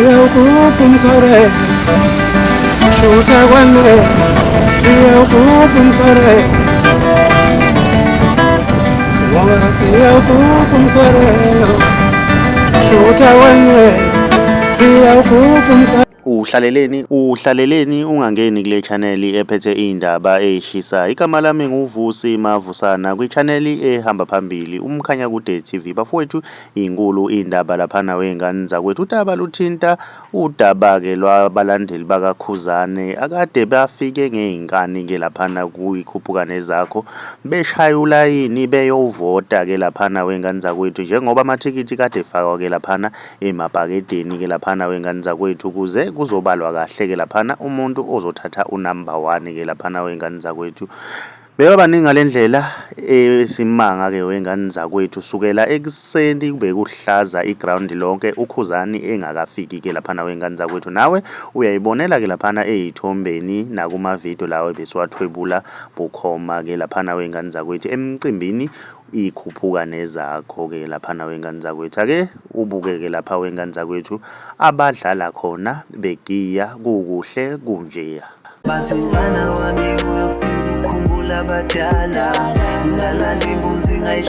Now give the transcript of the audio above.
siyawugubha umsore shutha kwane siyawugubha umsore ngoba siyawugubha umsore shutha kwane siyawugubha umsore. Uhlaleleni ungangeni kule channel ephethe indaba ezishisayo. Igama lami nguVusi Mavusana kwi-channel ehamba phambili uMkhanya Kude TV. Bafowethu inkulu indaba laphana wengane zakwethu. Udaba luthinta udaba ke lwabalandeli bakaKhuzani akade bafike ngeinkani ke laphana kuyikhuphukane zakho beshaya ulayini beyovota ke laphana wengane zakwethu, njengoba amathikithi kade efakwa ke laphana emabhakedeni ke laphana wengane zakwethu ukuze kuzobalwa kahle ke laphana umuntu ozothatha unumber 1 ke laphana wengane zakwethu. Bebabaningi ngalendlela esimanga ke wengane zakwethu sukela ekuseni kube kuhlaza iground lonke uKhuzani engakafiki ke laphana wengane zakwethu. Nawe uyayibonela ke laphana ezithombeni nakuma video lawo besiwathwebula bukhoma ke laphana wengane zakwethu emcimbini ikhuphukane zakho ke laphana wengane zakwethu. Ake ubuke ke lapha wengane zakwethu abadlala khona begiya kukuhle kunjeya. Bathi mfana wami uyokusiza ukukhumbula abadala lala lembuzi ngayi